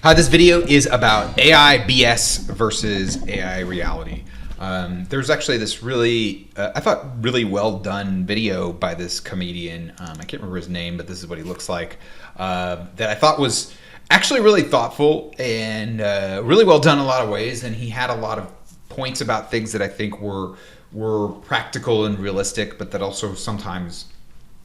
Hi, this video is about AI BS versus AI reality. There's actually this really, I thought, really well done video by this comedian. I can't remember his name, but this is what he looks like. That I thought was actually really thoughtful and really well done in a lot of ways. And he had a lot of points about things that I think were practical and realistic, but that also sometimes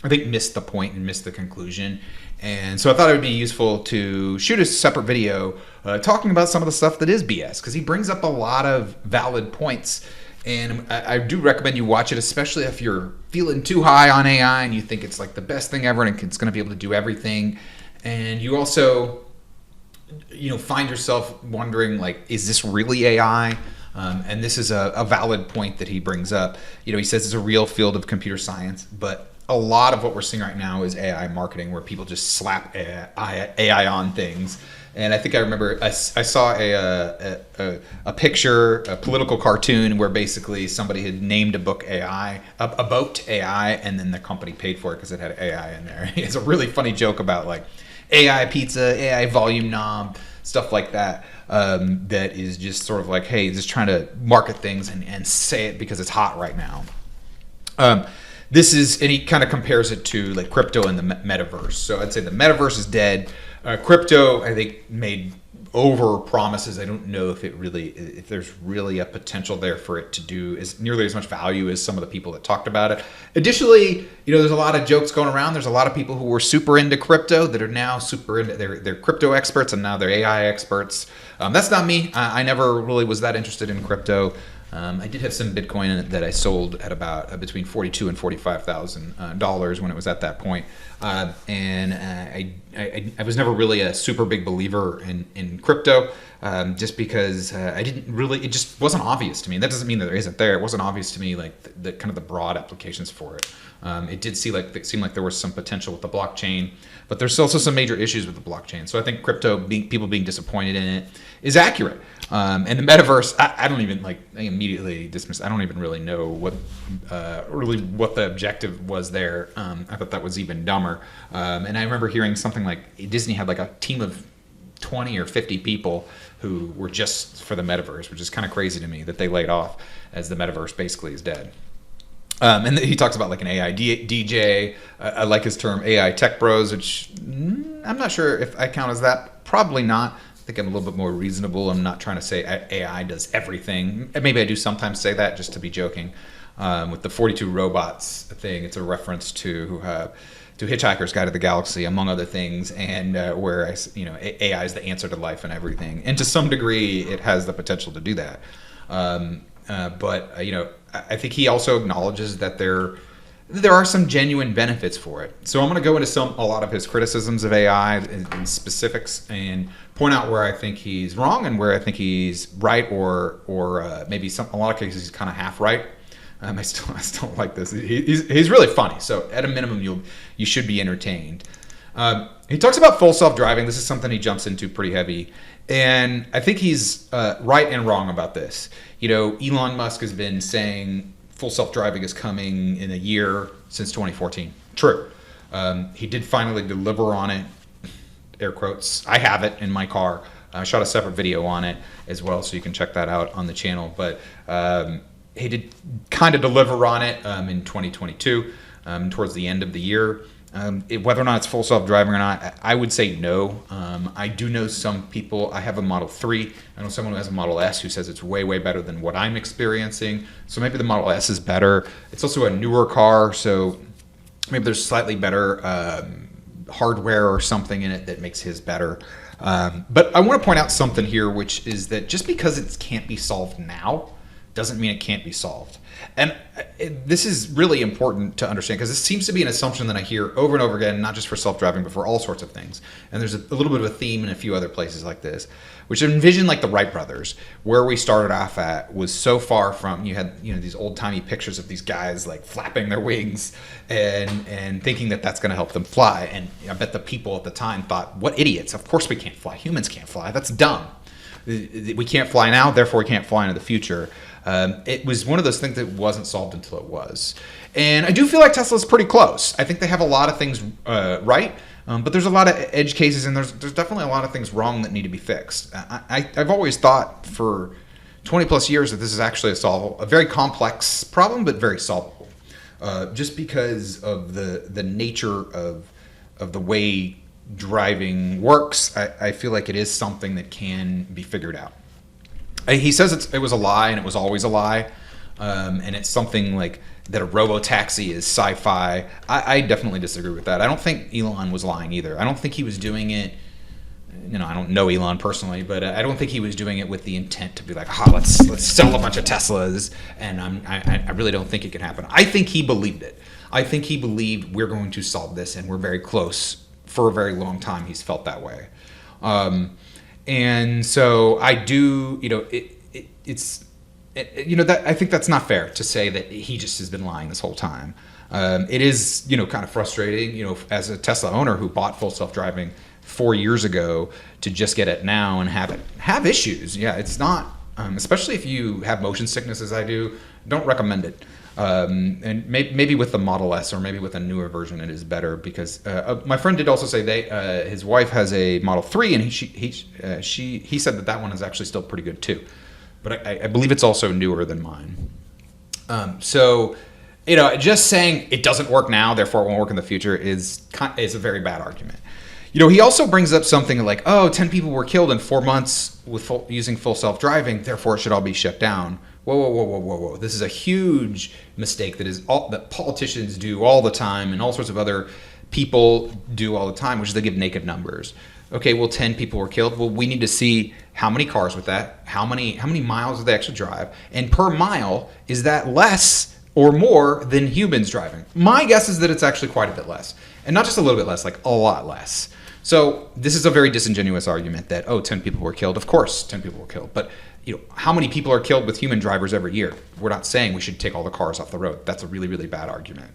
I think missed the point and missed the conclusion. And so I thought it would be useful to shoot a separate video talking about some of the stuff that is BS, because he brings up a lot of valid points. And I do recommend you watch it, especially if you're feeling too high on AI and you think it's like the best thing ever and it's going to be able to do everything. And you also, find yourself wondering, like, is this really AI? And this is a valid point that he brings up. He says it's a real field of computer science, but a lot of what we're seeing right now is AI marketing, where people just slap AI on things. And I think I remember I saw a picture, a political cartoon, where basically somebody had named a book AI, a boat AI, and then the company paid for it because it had AI in there. It's a really funny joke about like AI pizza, AI volume knob, stuff like that. That is just sort of like, hey, just trying to market things and say it because it's hot right now. And he kind of compares it to like crypto and the metaverse. So I'd say the metaverse is dead. Crypto, I think, made over promises. I don't know if there's really a potential there for it to do nearly as much value as some of the people that talked about it. Additionally, there's a lot of jokes going around. There's a lot of people who were super into crypto that are now super into, they're crypto experts, and now they're AI experts. That's not me. I never really was that interested in crypto. I did have some Bitcoin that I sold at about between $42,000 and $45,000 when it was at that point. And I was never really a super big believer in crypto, just because it just wasn't obvious to me. And that doesn't mean that there isn't there. It wasn't obvious to me, like the kind of the broad applications for it. It seemed like there was some potential with the blockchain, but there's also some major issues with the blockchain. So I think people being disappointed in it is accurate. And the metaverse, I immediately dismissed. I don't even really know what the objective was there. I thought that was even dumber. And I remember hearing something like Disney had like a team of 20 or 50 people who were just for the metaverse, which is kind of crazy to me that they laid off, as the metaverse basically is dead. And he talks about like an AI DJ. I like his term AI tech bros, which I'm not sure if I count as that. Probably not. I think I'm a little bit more reasonable. I'm not trying to say AI does everything. Maybe I do sometimes say that just to be joking. With the 42 robots thing, it's a reference to Hitchhiker's Guide to the Galaxy, among other things, and where AI is the answer to life and everything. And to some degree, it has the potential to do that. But I think he also acknowledges that there are some genuine benefits for it. So I'm going to go into a lot of his criticisms of AI in specifics and point out where I think he's wrong and where I think he's right, or maybe a lot of cases he's kind of half right. I still like this. He's really funny. So at a minimum, you should be entertained. He talks about full self-driving. This is something he jumps into pretty heavy. And I think he's right and wrong about this. Elon Musk has been saying full self-driving is coming in a year since 2014. True. He did finally deliver on it, air quotes. I have it in my car. I shot a separate video on it as well, so you can check that out on the channel. But he did kind of deliver on it in 2022, towards the end of the year. Whether or not it's full self-driving or not, I would say no. I do know some people. I have a Model 3. I know someone who has a Model S who says it's way, way better than what I'm experiencing. So maybe the Model S is better. It's also a newer car, so maybe there's slightly better hardware or something in it that makes his better. But I want to point out something here, which is that just because it can't be solved now doesn't mean it can't be solved. And this is really important to understand, because this seems to be an assumption that I hear over and over again, not just for self-driving, but for all sorts of things. And there's a little bit of a theme in a few other places like this, which envision like the Wright brothers, where we started off at was so far from, you had these old-timey pictures of these guys like flapping their wings and thinking that that's going to help them fly. And I bet the people at the time thought, what idiots, of course we can't fly. Humans can't fly. That's dumb. We can't fly now, therefore we can't fly into the future. It was one of those things that wasn't solved until it was. And I do feel like Tesla's pretty close. I think they have a lot of things right. But there's a lot of edge cases, and there's definitely a lot of things wrong that need to be fixed. I've always thought for 20 plus years that this is actually a very complex problem, but very solvable. Just because of the nature of the way driving works, I feel like it is something that can be figured out. He says it was a lie, and it was always a lie, and it's something like that a robo-taxi is sci-fi. I definitely disagree with that. I don't think Elon was lying either. I don't think he was doing it, I don't know Elon personally, but I don't think he was doing it with the intent to be like, let's sell a bunch of Teslas, and I really don't think it can happen. I think he believed it. I think he believed we're going to solve this, and we're very close. For a very long time, he's felt that way. And so I do, I think that's not fair to say that he just has been lying this whole time. It is, kind of frustrating, as a Tesla owner who bought full self-driving 4 years ago to just get it now and have issues. Yeah, it's not, especially if you have motion sickness as I do, don't recommend it. And maybe with the Model S or maybe with a newer version it is better, because my friend did also say his wife has a Model 3 and he said that one is actually still pretty good too, but I believe it's also newer than mine. So just saying it doesn't work now, therefore it won't work in the future is a very bad argument. He also brings up something like, 10 people were killed in 4 months with using full self-driving, therefore it should all be shut down. Whoa. This is a huge mistake that politicians do all the time, and all sorts of other people do all the time, which is they give naked numbers. Okay, well, 10 people were killed. Well, we need to see how many cars with that, how many miles did they actually drive, and per mile, is that less or more than humans driving? My guess is that it's actually quite a bit less, and not just a little bit less, like a lot less. So this is a very disingenuous argument that, 10 people were killed. Of course, 10 people were killed, but how many people are killed with human drivers every year? We're not saying we should take all the cars off the road. That's a really, really bad argument.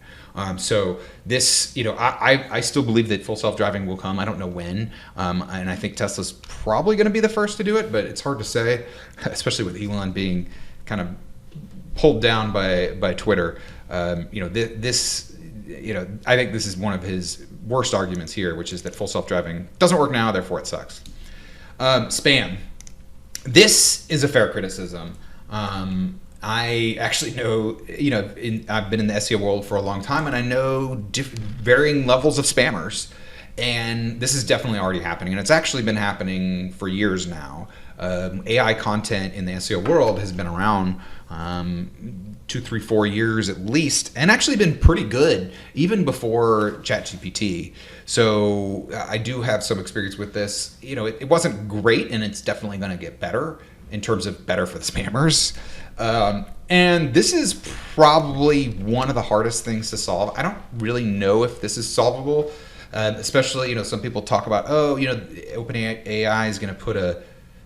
So this, I still believe that full self-driving will come. I don't know when, and I think Tesla's probably going to be the first to do it, but it's hard to say, especially with Elon being kind of pulled down by Twitter. I think this is one of his worst arguments here, which is that full self-driving doesn't work now, therefore it sucks. Spam. This is a fair criticism. I actually know, I've been in the SEO world for a long time, and I know varying levels of spammers. And this is definitely already happening, and it's actually been happening for years now. AI content in the SEO world has been around 2, 3, 4 years at least, and actually been pretty good even before ChatGPT. So I do have some experience with this. It wasn't great, and it's definitely going to get better in terms of better for the spammers. And this is probably one of the hardest things to solve. I don't really know if this is solvable, especially, some people talk about, OpenAI is going to put a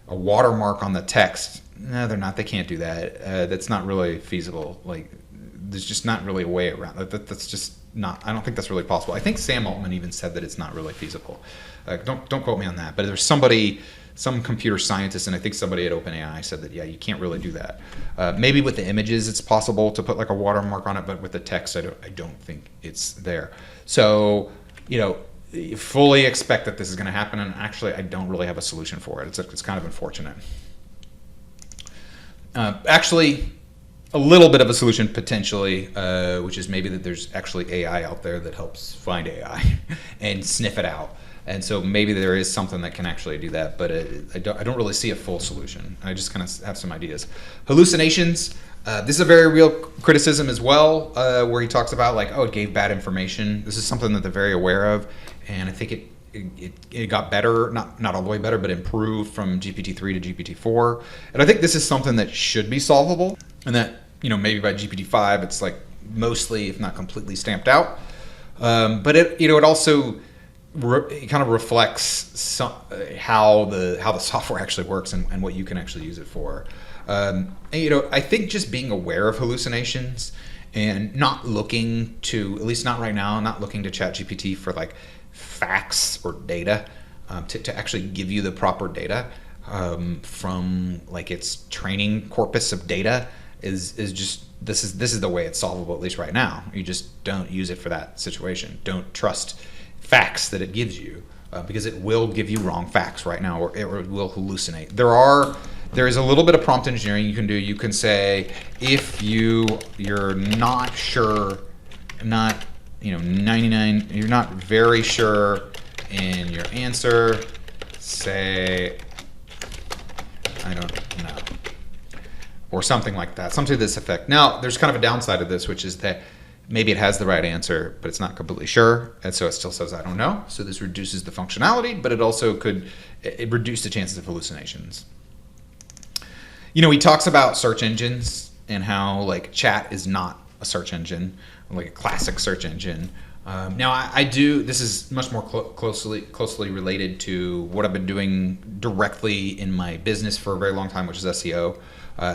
watermark on the text. No, they're not. They can't do that. That's not really feasible. Like, there's just not really a way around that. That's just not. I don't think that's really possible. I think Sam Altman even said that it's not really feasible. Don't quote me on that. But there's some computer scientist, and I think somebody at OpenAI said that, yeah, you can't really do that. Maybe with the images, it's possible to put like a watermark on it, but with the text, I don't think it's there. So, you fully expect that this is going to happen, and actually, I don't really have a solution for it. It's kind of unfortunate. Actually, a little bit of a solution potentially, which is maybe that there's actually AI out there that helps find AI and sniff it out. And so maybe there is something that can actually do that, but I don't really see a full solution. I just kind of have some ideas. Hallucinations. This is a very real criticism as well, where he talks about it gave bad information. This is something that they're very aware of, and I think it got better, not all the way better, but improved from GPT-3 to GPT-4. And I think this is something that should be solvable, and that maybe by GPT-5 it's mostly, if not completely, stamped out. But it also it kind of reflects how the software actually works and what you can actually use it for. I think just being aware of hallucinations and not looking to, at least not right now, not looking to ChatGPT for facts or data to actually give you the proper data from its training corpus of data is just this is the way it's solvable, at least right now. You just don't use it for that situation. Don't trust facts that it gives you, because it will give you wrong facts right now, or it will hallucinate. There is a little bit of prompt engineering you can do. You can say, if you're not sure, not 99, you're not very sure in your answer, say, I don't know, or something like that, something to this effect. Now, there's kind of a downside to this, which is that maybe it has the right answer, but it's not completely sure, and so it still says, I don't know. So this reduces the functionality, but it also could reduce the chances of hallucinations. He talks about search engines and how like chat is not a search engine, like a classic search engine. Now I do, this is much more closely related to what I've been doing directly in my business for a very long time, which is SEO.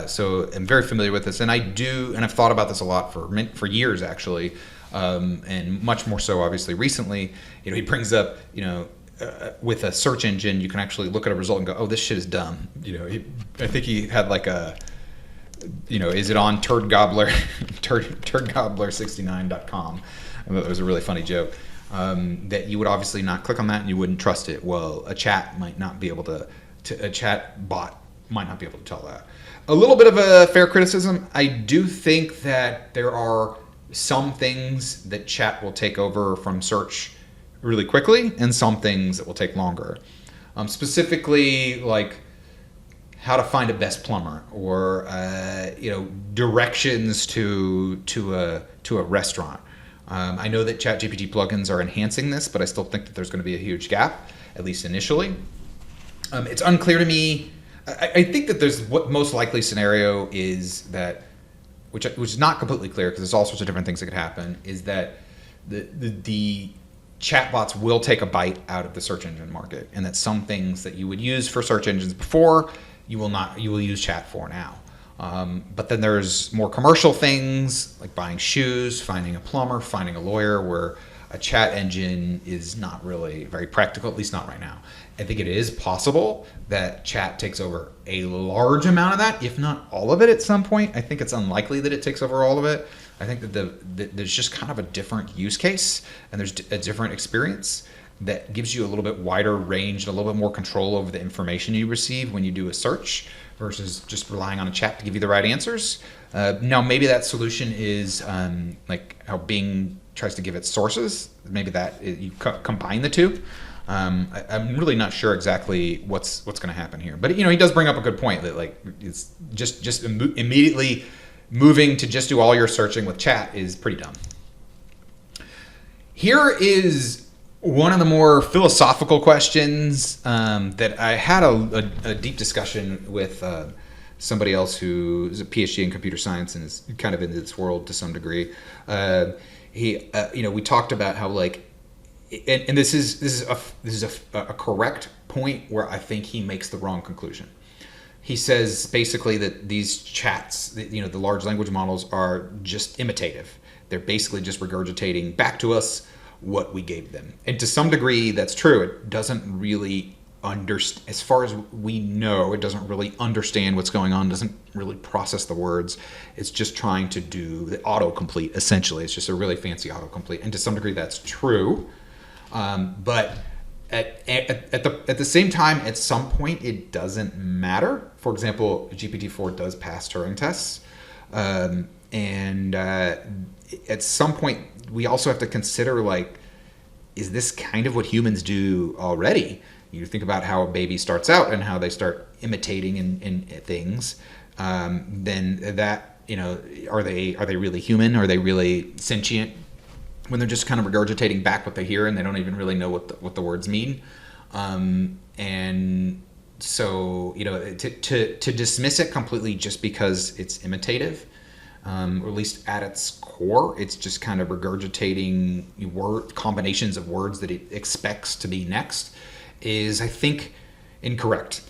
So I'm very familiar with this, and I've thought about this a lot for years actually, and much more so obviously recently. He brings up, with a search engine, you can actually look at a result and go, oh, this shit is dumb. I think he had like a, is it on turdgobbler69.com? I thought it was a really funny joke, that you would obviously not click on that and you wouldn't trust it. Well, a chat might not be able a chat bot might not be able to tell that. A little bit of a fair criticism. I do think that there are some things that chat will take over from search really quickly, and some things that will take longer. Specifically, like how to find a best plumber, or directions to a restaurant. I know that ChatGPT plugins are enhancing this, but I still think that there's going to be a huge gap, at least initially. It's unclear to me. I think that there's what most likely scenario is that, which is not completely clear because there's all sorts of different things that could happen, is that the chatbots will take a bite out of the search engine market, and that some things that you would use for search engines before, you will use chat for now. But then there's more commercial things like buying shoes, finding a plumber, finding a lawyer, where a chat engine is not really very practical, at least not right now. I think it is possible that chat takes over a large amount of that, if not all of it at some point. I think it's unlikely that it takes over all of it. I think that there's just kind of a different use case, and there's a different experience that gives you a little bit wider range and a little bit more control over the information you receive when you do a search versus just relying on a chat to give you the right answers. Now, maybe that solution is like how Bing tries to give its sources. Maybe that you combine the two. I'm really not sure exactly what's going to happen here. But he does bring up a good point that like it's just immediately moving to just do all your searching with chat is pretty dumb. Here is one of the more philosophical questions that I had a deep discussion with somebody else who is a PhD in computer science and is kind of in this world to some degree. We talked about how like, and this is a correct point where I think he makes the wrong conclusion. He says basically that these chats, the large language models are just imitative. They're basically just regurgitating back to us what we gave them. And to some degree, that's true. It doesn't really understand, as far as we know, it doesn't really understand what's going on, doesn't really process the words. It's just trying to do the autocomplete, essentially. It's just a really fancy autocomplete. And to some degree, that's true. But at the same time, at some point, it doesn't matter. For example, GPT-4 does pass Turing tests. And at some point, we also have to consider, like, is this kind of what humans do already? You think about how a baby starts out and how they start imitating in things. Then that, are they really human? Are they really sentient? When they're just kind of regurgitating back what they hear and they don't even really know what the words mean. And so, to dismiss it completely just because it's imitative, or at least at its core, it's just kind of regurgitating combinations of words that it expects to be next, is, I think, incorrect.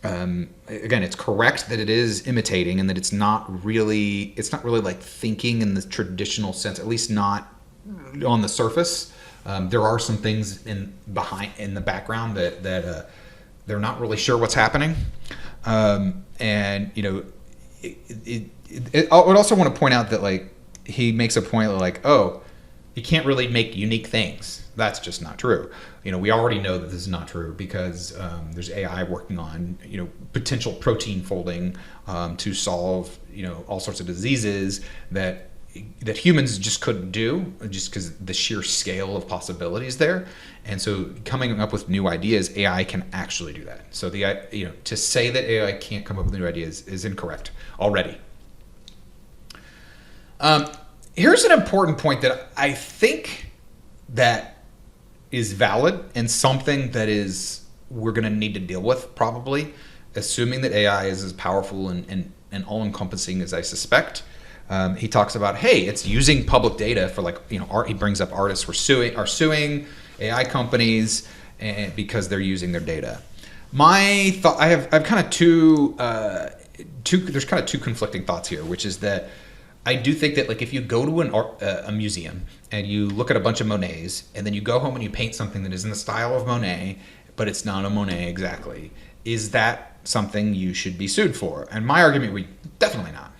Again, it's correct that it is imitating and that it's not really like thinking in the traditional sense, at least not on the surface. There are some things in the background that they're not really sure what's happening. And I would also want to point out that, like, he makes a point like, oh, you can't really make unique things. That's just not true. We already know that this is not true because there's AI working on, potential protein folding to solve, all sorts of diseases that humans just couldn't do, just because the sheer scale of possibilities there. And so coming up with new ideas, AI can actually do that. So to say that AI can't come up with new ideas is incorrect already. Here's an important point that I think that is valid and something that we're going to need to deal with, probably, assuming that AI is as powerful and all-encompassing as I suspect. He talks about, hey, it's using public data for art. He brings up artists are suing AI companies because they're using their data. My thought, I've kind of there's kind of two conflicting thoughts here, which is that I do think that if you go to a museum and you look at a bunch of Monets and then you go home and you paint something that is in the style of Monet, but it's not a Monet exactly, is that something you should be sued for? And my argument would definitely not.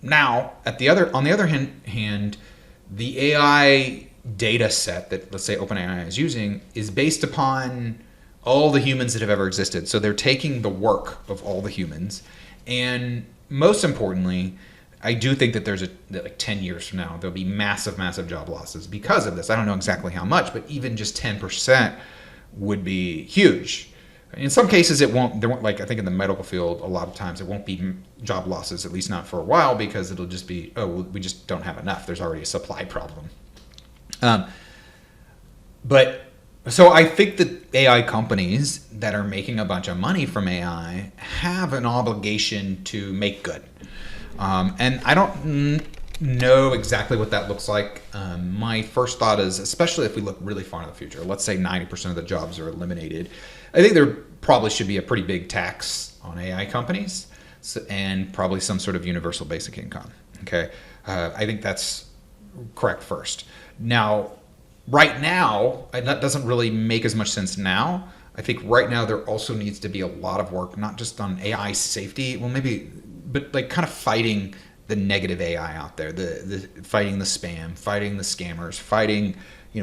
Now, on the other hand, the AI data set that, let's say, OpenAI is using is based upon all the humans that have ever existed. So they're taking the work of all the humans. And most importantly, I do think that there's 10 years from now, there'll be massive, massive job losses because of this. I don't know exactly how much, but even just 10% would be huge. In some cases, there won't, I think in the medical field, a lot of times it won't be job losses, at least not for a while, because it'll just be, we just don't have enough. There's already a supply problem. So I think that AI companies that are making a bunch of money from AI have an obligation to make good. And I don't know exactly what that looks like. My first thought is, especially if we look really far in the future, let's say 90% of the jobs are eliminated, I think there probably should be a pretty big tax on AI companies and probably some sort of universal basic income. Okay, I think that's correct first. Now, right now, and that doesn't really make as much sense now. I think right now there also needs to be a lot of work, not just on AI safety, but kind of fighting the negative AI out there, the fighting the spam, fighting the scammers, fighting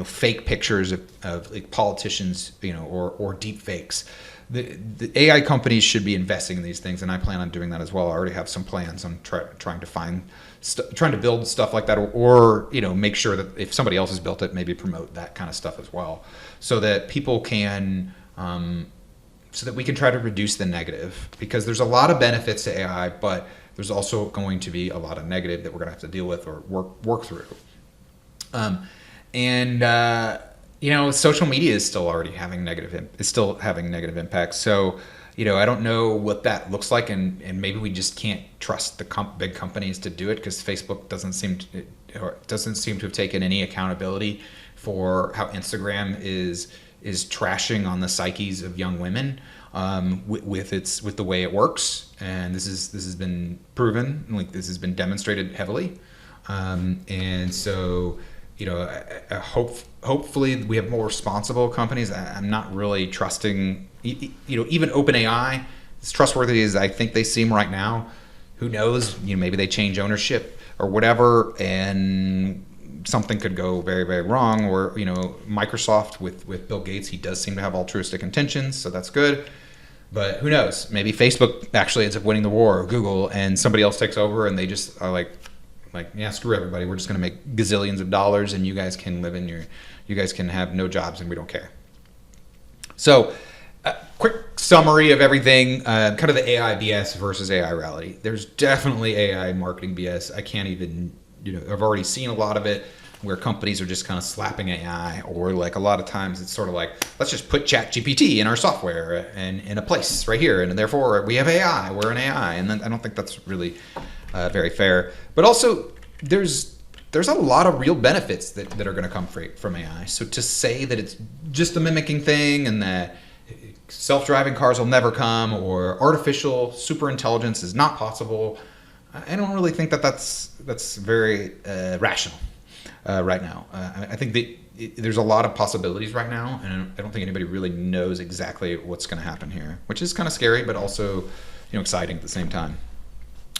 fake pictures of politicians, or deep fakes. The AI companies should be investing in these things, and I plan on doing that as well. I already have some plans on trying to build stuff like that, or make sure that if somebody else has built it, maybe promote that kind of stuff as well, so that people can, so that we can try to reduce the negative, because there's a lot of benefits to AI, but there's also going to be a lot of negative that we're going to have to deal with or work through. Social media is still already having negative impacts. So, I don't know what that looks like, and maybe we just can't trust the big companies to do it, because Facebook doesn't seem to have taken any accountability for how Instagram is trashing on the psyches of young women with the way it works, and this has been proven, this has been demonstrated heavily, and so. Hopefully we have more responsible companies. I'm not really trusting, even OpenAI, as trustworthy as I think they seem right now. Who knows? Maybe they change ownership or whatever, and something could go very, very wrong. Or Microsoft with Bill Gates, he does seem to have altruistic intentions, so that's good. But who knows? Maybe Facebook actually ends up winning the war, or Google, and somebody else takes over, and they just are like, yeah, screw everybody. We're just going to make gazillions of dollars, and you guys can you guys can have no jobs, and we don't care. So, quick summary of everything, kind of the AI BS versus AI reality. There's definitely AI marketing BS. I can't even, I've already seen a lot of it where companies are just kind of slapping AI, or a lot of times it's sort of like, let's just put ChatGPT in our software and in a place right here, and therefore we have AI, we're an AI. And then I don't think that's really very fair. But also, there's a lot of real benefits that are going to come from AI. So to say that it's just a mimicking thing and that self-driving cars will never come, or artificial super intelligence is not possible, I don't really think that's very rational right now. I think that there's a lot of possibilities right now, and I don't think anybody really knows exactly what's going to happen here, which is kind of scary, but also exciting at the same time.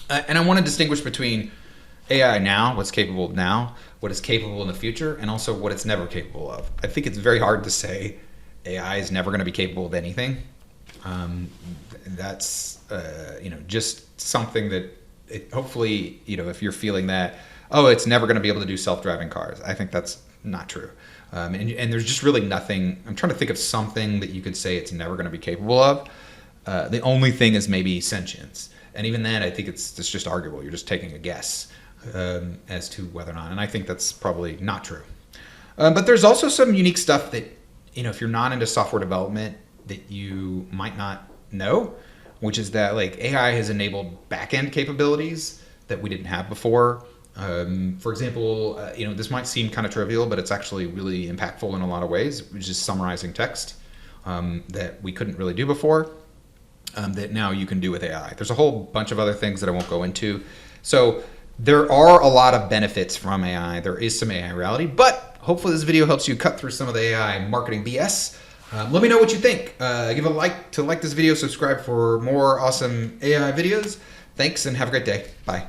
And I want to distinguish between AI now, what's capable now, what is capable in the future, and also what it's never capable of. I think it's very hard to say AI is never going to be capable of anything. That's just something that hopefully, if you're feeling that, oh, it's never going to be able to do self-driving cars. I think that's not true. And there's just really nothing. I'm trying to think of something that you could say it's never going to be capable of. The only thing is maybe sentience. And even then, I think it's just arguable. You're just taking a guess as to whether or not. And I think that's probably not true. But there's also some unique stuff that, if you're not into software development, that you might not know, which is that like AI has enabled back-end capabilities that we didn't have before. For example, this might seem kind of trivial, but it's actually really impactful in a lot of ways, which is summarizing text that we couldn't really do before. That now you can do with AI. There's a whole bunch of other things that I won't go into. So there are a lot of benefits from AI. There is some AI reality, but hopefully this video helps you cut through some of the AI marketing BS. Let me know what you think. Give a like to like this video, subscribe for more awesome AI videos. Thanks and have a great day. Bye.